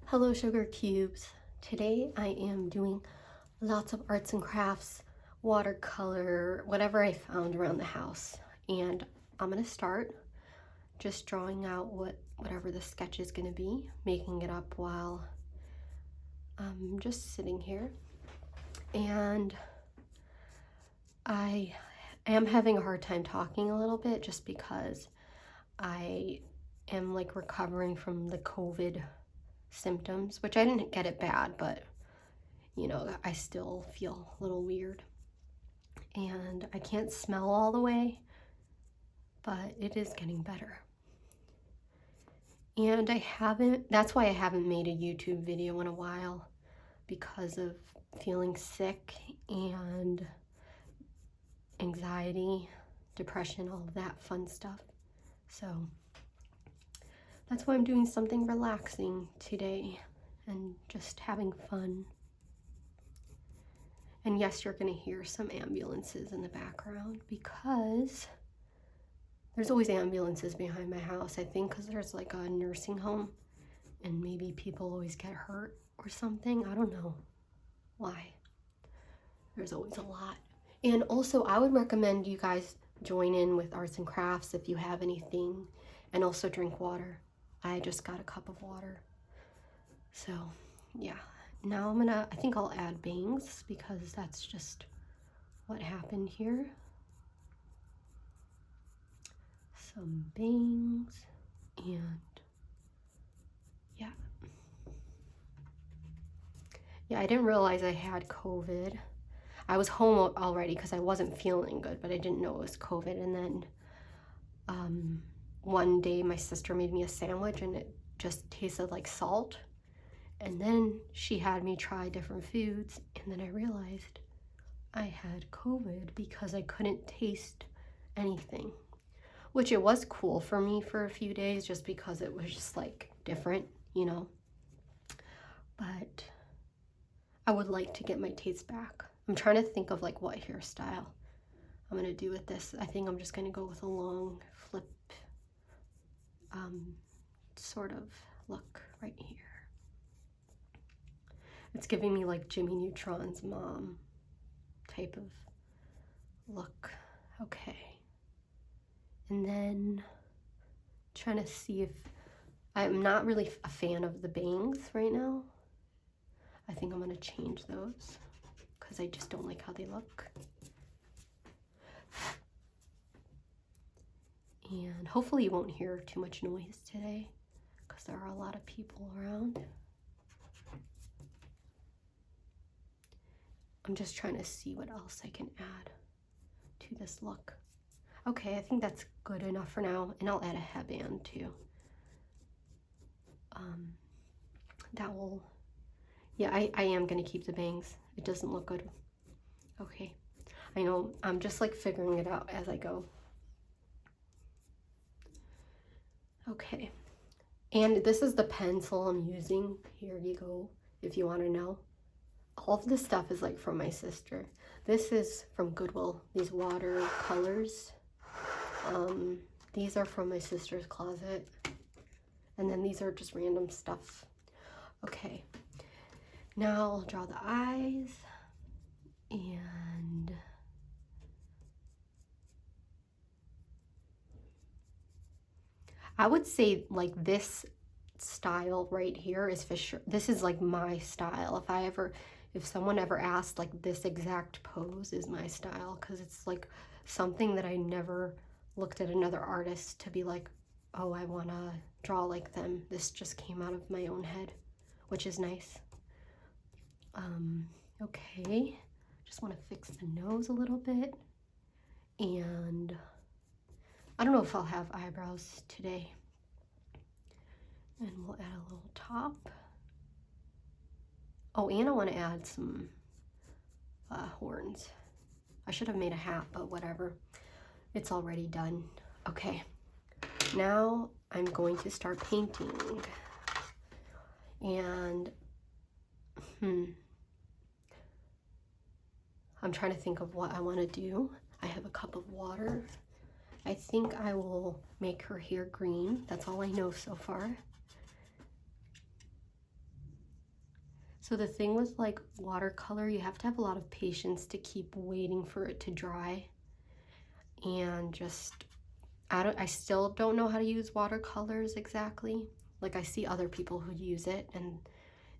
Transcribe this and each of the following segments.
Hello sugar cubes. Today I am doing lots of arts and crafts, watercolor, whatever I found around the house. And I'm gonna start just drawing out whatever the sketch is gonna be, making it up while I'm just sitting here. And I am having a hard time talking a little bit just because I am like recovering from the COVID symptoms, which I didn't get it bad, but you know, I still feel a little weird. And I can't smell all the way, but it is getting better. And that's why I haven't made a YouTube video in a while, because of feeling sick and anxiety, depression, all of that fun stuff. So that's why I'm doing something relaxing today and just having fun. And yes, you're gonna hear some ambulances in the background because there's always ambulances behind my house. I think because there's like a nursing home and maybe people always get hurt or something. I don't know why. There's always a lot. And also I would recommend you guys join in with arts and crafts if you have anything, and also drink water. I just got a cup of water. So yeah, now I think I'll add bangs because that's just what happened here. Some bangs and yeah. Yeah, I didn't realize I had COVID. I was home already because I wasn't feeling good, but I didn't know it was COVID. And then one day my sister made me a sandwich and it just tasted like salt. And then she had me try different foods, and then I realized I had COVID because I couldn't taste anything, which it was cool for me for a few days just because it was just like different, you know. But I would like to get my taste back. I'm trying to think of like what hairstyle I'm gonna do with this. I think I'm just gonna go with a long flip sort of look right here. It's giving me like Jimmy Neutron's mom type of look. Okay. And then trying to see if I'm not really a fan of the bangs right now. I think I'm gonna change those because I just don't like how they look. And hopefully you won't hear too much noise today because there are a lot of people around. I'm just trying to see what else I can add to this look. Okay, I think that's good enough for now, and I'll add a headband too. That will, yeah, I am gonna keep the bangs. It doesn't look good. Okay, I know, I'm just like figuring it out as I go. Okay, and this is the pencil I'm using. Here you go, if you want to know. All of this stuff is like from my sister. This is from Goodwill, these watercolors. These are from my sister's closet. And then these are just random stuff. Okay, now I'll draw the eyes. And I would say like this style right here is for sure. This is like my style. If someone ever asked, like this exact pose is my style, because it's like something that I never looked at another artist to be like, oh, I want to draw like them. This just came out of my own head, which is nice. Okay, just want to fix the nose a little bit. And I don't know if I'll have eyebrows today. And we'll add a little top. Oh, and I want to add some horns. I should have made a hat, but whatever. It's already done. Okay, now I'm going to start painting. And I'm trying to think of what I want to do. I have a cup of water. I think I will make her hair green. That's all I know so far. So the thing with like watercolor, you have to have a lot of patience to keep waiting for it to dry. And just, I still don't know how to use watercolors exactly. Like I see other people who use it and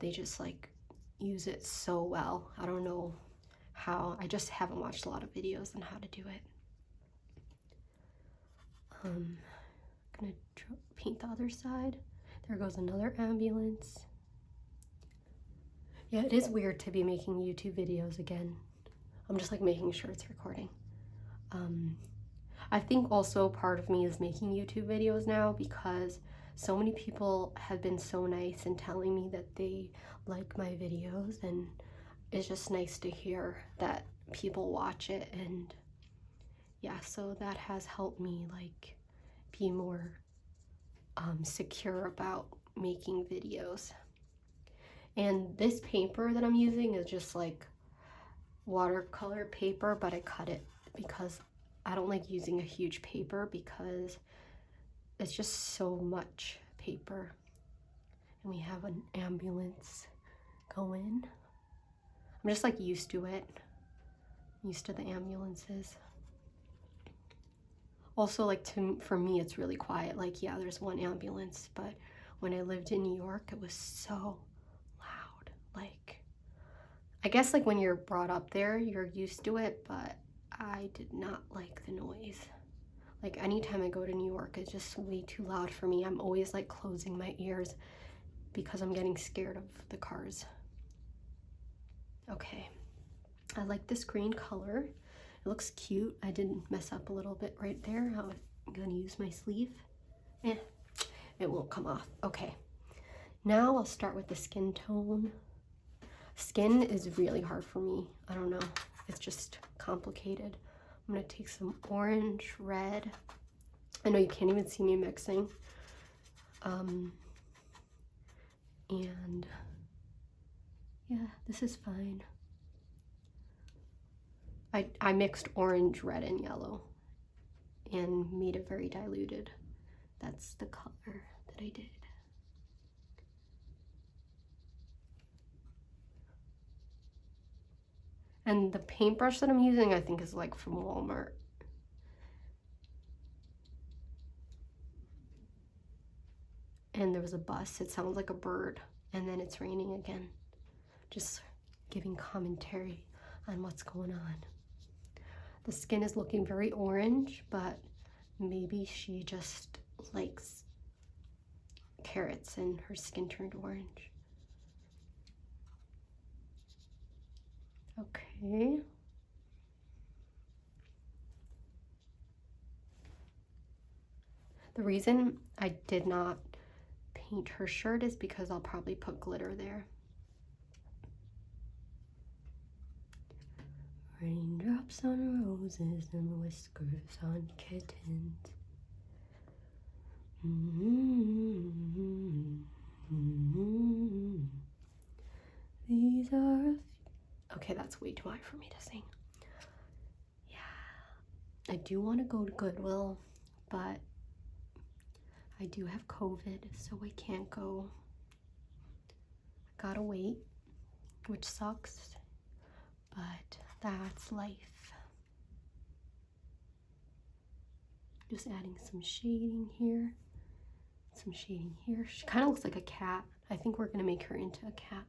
they just like use it so well. I don't know how. I just haven't watched a lot of videos on how to do it. I'm gonna paint the other side. There goes another ambulance. Yeah, it is weird to be making YouTube videos again. I'm just like making sure it's recording. I think also part of me is making YouTube videos now because so many people have been so nice in telling me that they like my videos, and it's just nice to hear that people watch it. And yeah, so that has helped me like be more secure about making videos. And this paper that I'm using is just like watercolor paper, but I cut it because I don't like using a huge paper because it's just so much paper. And we have an ambulance going. I'm just like used to it, used to the ambulances. Also, like for me, it's really quiet. Like, yeah, there's one ambulance, but when I lived in New York, it was so loud. Like, I guess like when you're brought up there, you're used to it, but I did not like the noise. Like anytime I go to New York, it's just way too loud for me. I'm always like closing my ears because I'm getting scared of the cars. Okay, I like this green color. It looks cute. I didn't mess up a little bit right there. I'm gonna use my sleeve. It won't come off. Okay, now I'll start with the skin tone. Skin is really hard for me. I don't know, it's just complicated. I'm gonna take some orange, red. I know you can't even see me mixing. And yeah, this is fine. I mixed orange, red, and yellow and made it very diluted. That's the color that I did. And the paintbrush that I'm using, I think is like from Walmart. And there was a bus. It sounds like a bird. And then it's raining again. Just giving commentary on what's going on. The skin is looking very orange, but maybe she just likes carrots and her skin turned orange. Okay. The reason I did not paint her shirt is because I'll probably put glitter there. Raindrops on roses and whiskers on kittens. These are okay, that's way too high for me to sing. Yeah, I do want to go to Goodwill, but I do have COVID, so I can't go. I gotta wait, which sucks, but that's life. Just adding some shading here, some shading here. She kind of looks like a cat. I think we're gonna make her into a cat,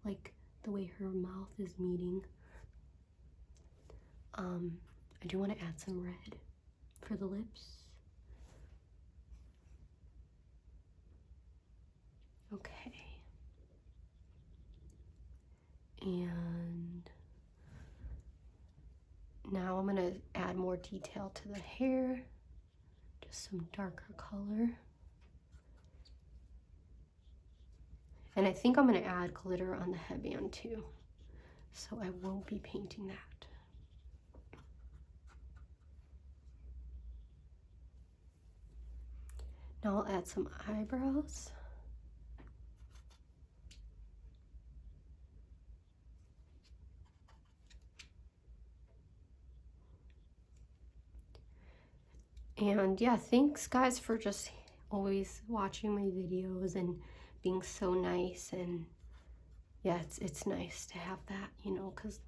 like the way her mouth is meeting. I do want to add some red for the lips. Okay. And now I'm gonna add more detail to the hair, just some darker color. And I think I'm gonna add glitter on the headband too, so I won't be painting that. Now I'll add some eyebrows. And yeah, thanks guys for just always watching my videos and being so nice. And yeah, it's nice to have that, you know, because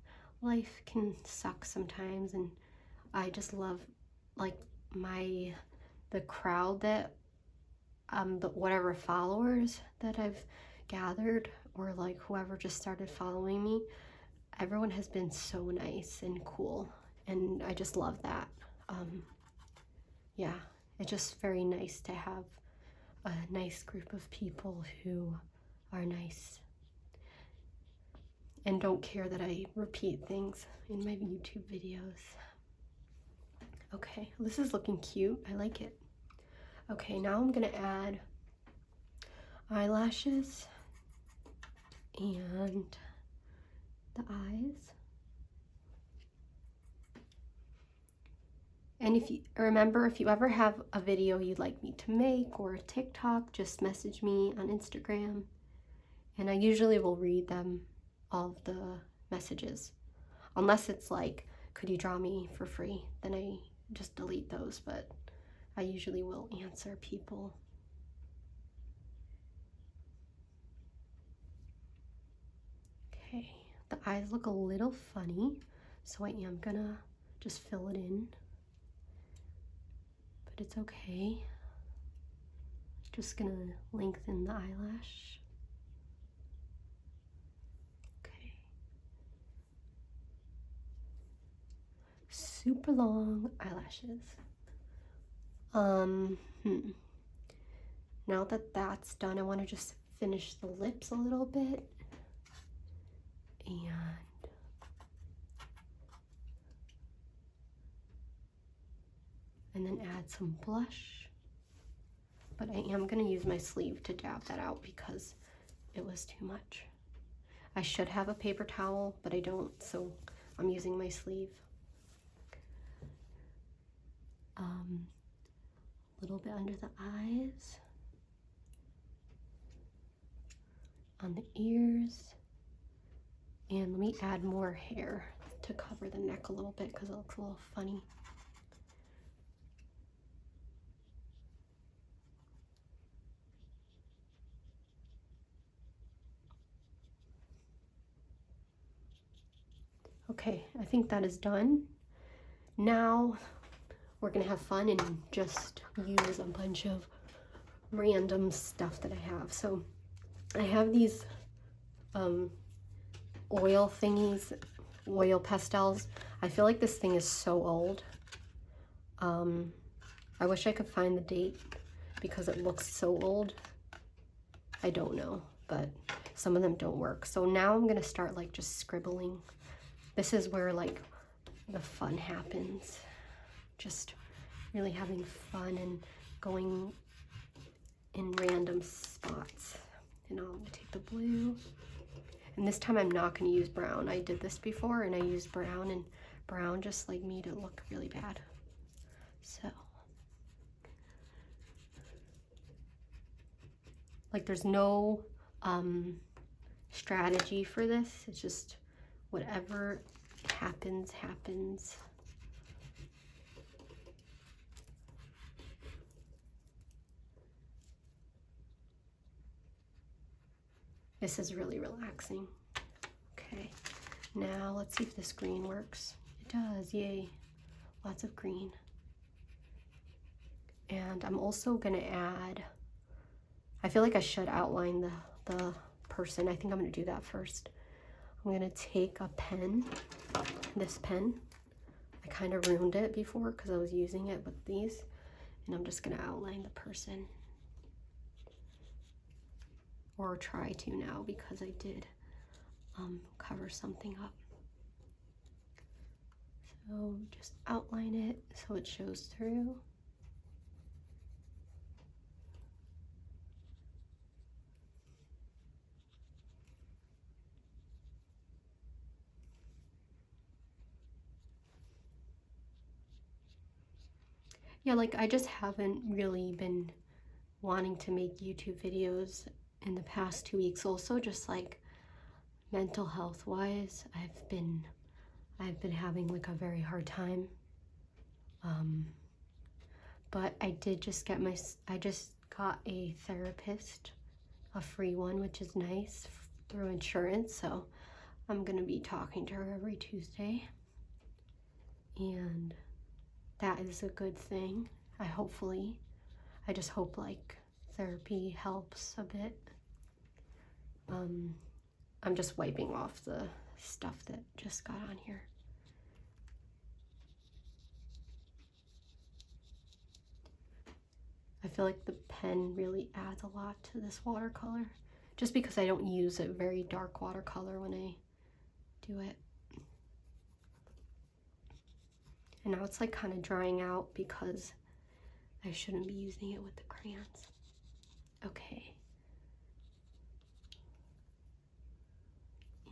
life can suck sometimes, and I just love like the crowd that the whatever followers that I've gathered, or like whoever just started following me. Everyone has been so nice and cool, and I just love that. Yeah, it's just very nice to have a nice group of people who are nice and don't care that I repeat things in my YouTube videos. Okay, this is looking cute. I like it. Okay, now I'm gonna add eyelashes and the eyes. And if you remember, if you ever have a video you'd like me to make or a TikTok, just message me on Instagram, and I usually will read them, all of the messages. Unless it's like, could you draw me for free? Then I just delete those, but I usually will answer people. Okay, the eyes look a little funny, so I am gonna just fill it in. But it's okay. Just gonna lengthen the eyelash. Okay. Super long eyelashes. Now that that's done, I want to just finish the lips a little bit. And then add some blush. But I am going to use my sleeve to dab that out because it was too much. I should have a paper towel, but I don't, so I'm using my sleeve. A little bit under the eyes, on the ears, and let me add more hair to cover the neck a little bit because it looks a little funny. Okay, I think that is done. Now we're gonna have fun and just use a bunch of random stuff that I have. So I have these oil thingies, oil pastels. I feel like this thing is so old. I wish I could find the date because it looks so old. I don't know, but some of them don't work. So now I'm gonna start like just scribbling. This is where like the fun happens. Just really having fun and going in random spots. And I'll take the blue. And this time I'm not gonna use brown. I did this before and I used brown, and brown just like made it look really bad. So, like there's no strategy for this. It's just whatever happens, happens. This is really relaxing. Okay, now let's see if this green works. It does, yay. Lots of green. And I'm also gonna add, I feel like I should outline the person. I think I'm gonna do that first. I'm gonna take a pen, this pen. I kind of ruined it before because I was using it with these. And I'm just gonna outline the person. Or try to now because I did cover something up. So just outline it so it shows through. Yeah, like I just haven't really been wanting to make YouTube videos in the past 2 weeks. Also, just like mental health wise, I've been having like a very hard time. But I did just get I just got a therapist, a free one, which is nice, through insurance, so I'm gonna be talking to her every Tuesday, and that is a good thing. I just hope like therapy helps a bit. I'm just wiping off the stuff that just got on here. I feel like the pen really adds a lot to this watercolor, just because I don't use a very dark watercolor when I do it. And now it's like kind of drying out because I shouldn't be using it with the crayons. Okay.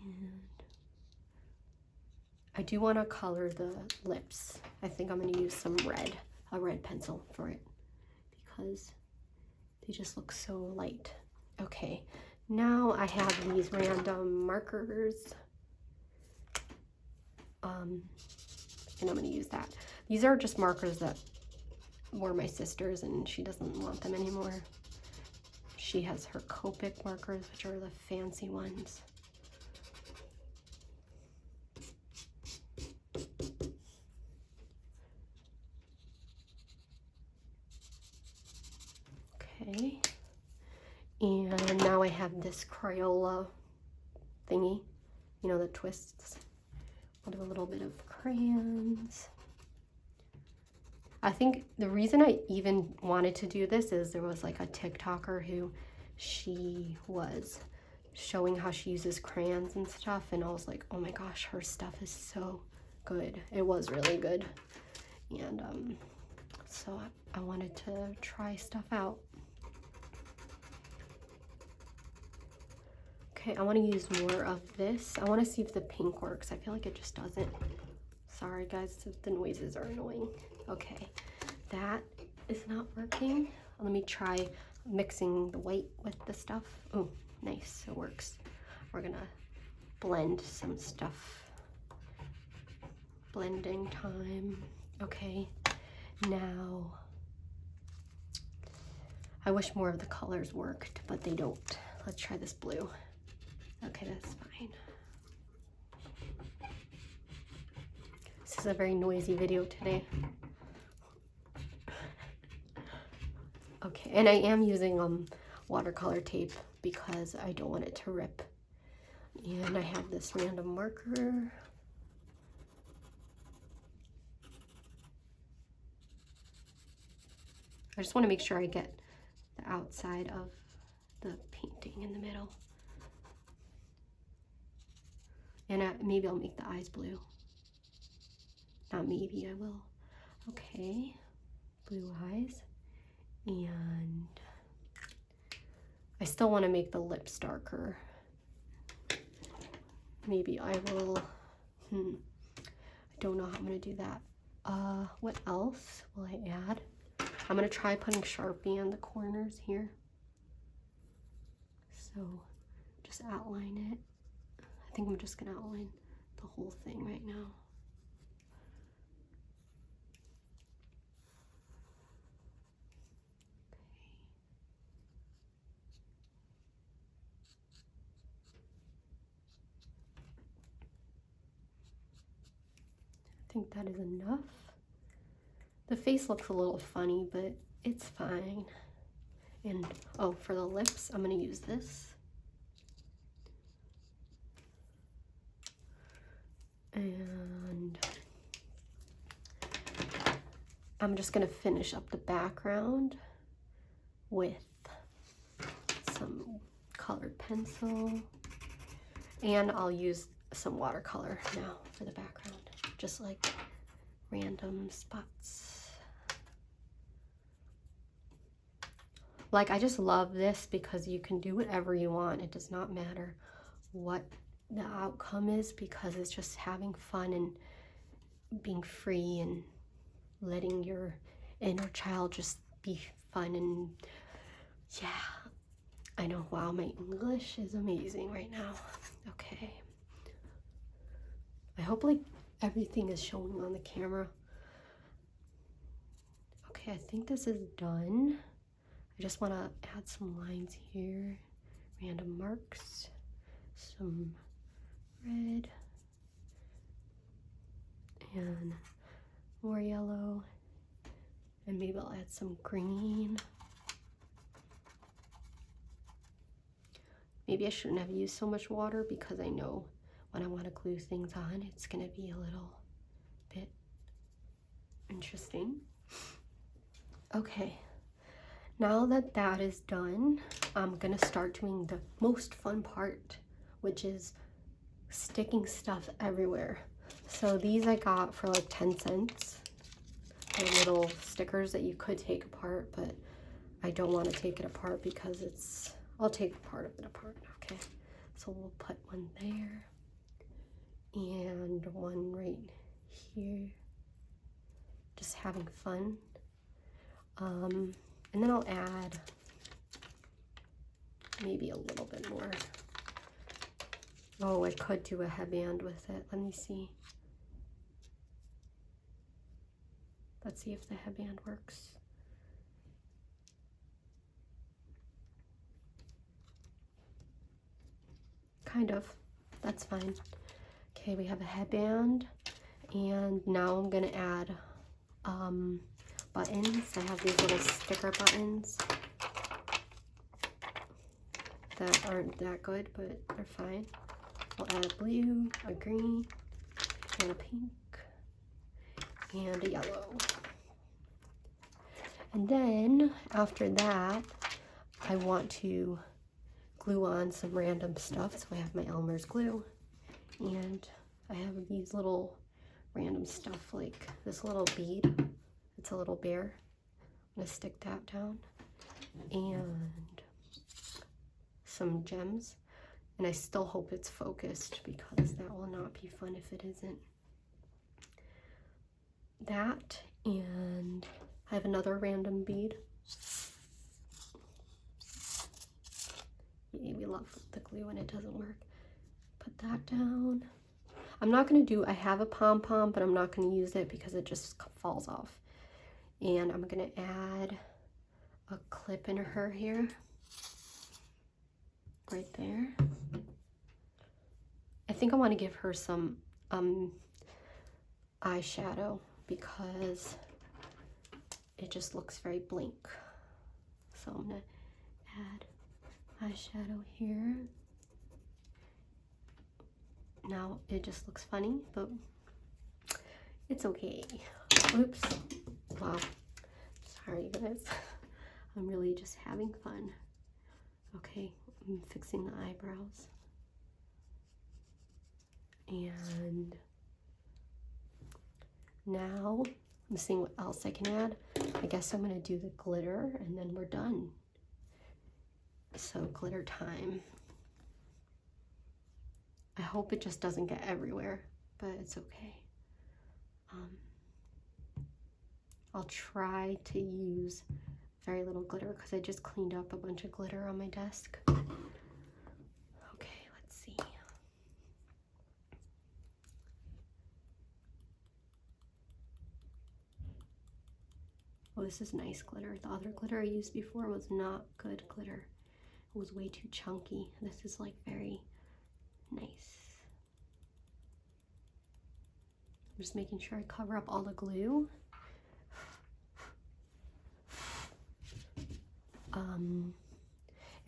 And I do want to color the lips. I think I'm going to use some a red pencil for it, because they just look so light. Okay, now I have these random markers. And I'm going to use that. These are just markers that were my sister's, and she doesn't want them anymore. She has her Copic markers, which are the fancy ones. Okay, and now I have this Crayola thingy, you know, the twists. I'll do a little bit of crayons. I think the reason I even wanted to do this is there was like a TikToker who she was showing how she uses crayons and stuff, and I was like, oh my gosh, her stuff is so good. It was really good. And so I wanted to try stuff out. Okay, I want to use more of this. I want to see if the pink works. I feel like it just doesn't. Sorry guys if the noises are annoying. Okay, that is not working. Let me try mixing the white with the stuff. Oh, nice, it works. We're gonna blend some stuff. Blending time. Okay, now I wish more of the colors worked, but they don't. Let's try this blue. Okay, that's fine. This is a very noisy video today. Okay, and I am using watercolor tape because I don't want it to rip. And I have this random marker. I just want to make sure I get the outside of the painting in the middle. And maybe I'll make the eyes blue. Not maybe, I will. Okay, blue eyes. And I still want to make the lips darker. Maybe I will, I don't know how I'm going to do that. What else will I add? I'm going to try putting Sharpie on the corners here. So just outline it. I think I'm just going to outline the whole thing right now. I think that is enough. The face looks a little funny, but it's fine. And oh, for the lips, I'm going to use this. And I'm just going to finish up the background with some colored pencil. And I'll use some watercolor now for the background, just like random spots. Like, I just love this because you can do whatever you want. It does not matter what the outcome is, because it's just having fun and being free and letting your inner child just be fun. And yeah, I know, wow, my English is amazing right now. Okay, I hope like everything is showing on the camera. Okay, I think this is done. I just want to add some lines here, random marks. some red and more yellow, and maybe I'll add some green. Maybe I shouldn't have used so much water because I know when I want to glue things on, it's going to be a little bit interesting. Okay, now that that is done, I'm going to start doing the most fun part, which is sticking stuff everywhere. So these I got for like 10 cents. They're little stickers that you could take apart, but I don't want to take it apart because I'll take part of it apart. Okay, so we'll put one there and one right here. Just having fun. And then I'll add maybe a little bit more. Oh, I could do a headband with it. Let me see. Let's see if the headband works. Kind of. That's fine. Okay, we have a headband, and now I'm gonna add buttons. I have these little sticker buttons that aren't that good, but they're fine. I'll add a blue, a green, and a pink, and a yellow. And then after that, I want to glue on some random stuff. So I have my Elmer's glue, and I have these little random stuff like this little bead. It's a little bear. I'm gonna stick that down, and some gems. And I still hope it's focused because that will not be fun if it isn't. That, and I have another random bead. We love the glue when it doesn't work. Put that down. I'm not going to do, I have a pom-pom, but I'm not going to use it because it just falls off. And I'm going to add a clip in her hair. Right there. I think I want to give her some eyeshadow because it just looks very blank. So I'm going to add eyeshadow here. Now it just looks funny, but it's okay. Oops. Wow. Sorry, guys. I'm really just having fun. Okay, I'm fixing the eyebrows. And now I'm seeing what else I can add. I guess I'm gonna do the glitter and then we're done. So glitter time. I hope it just doesn't get everywhere, but it's okay. I'll try to use very little glitter because I just cleaned up a bunch of glitter on my desk. Okay, let's see. Oh, this is nice glitter. The other glitter I used before was not good glitter. It was way too chunky. This is like very nice. I'm just making sure I cover up all the glue.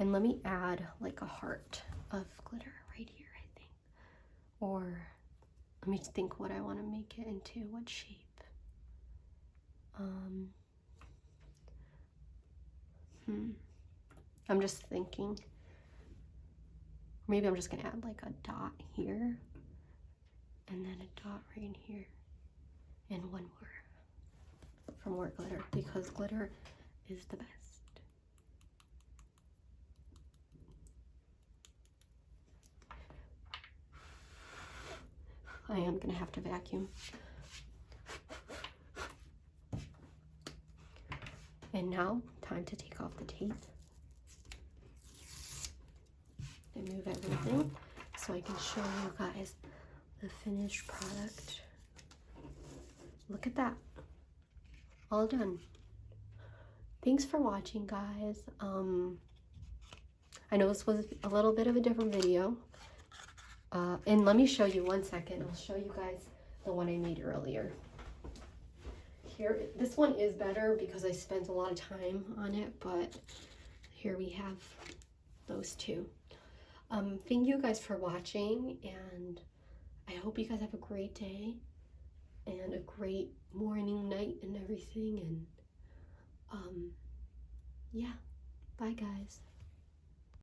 And let me add like a heart of glitter right here, I think. Or let me think what I want to make it into, what shape. I'm just thinking. Maybe I'm just gonna add like a dot here, and then a dot right here, and one more for more glitter, because glitter is the best. I am gonna have to vacuum. And now, time to take off the tape and move everything so I can show you guys the finished product. Look at that. All done. Thanks for watching, guys. I know this was a little bit of a different video, And let me show you 1 second. I'll show you guys the one I made earlier. Here, this one is better because I spent a lot of time on it, but here we have those two. Thank you guys for watching, and I hope you guys have a great day and a great morning, night, and everything. And yeah, bye guys.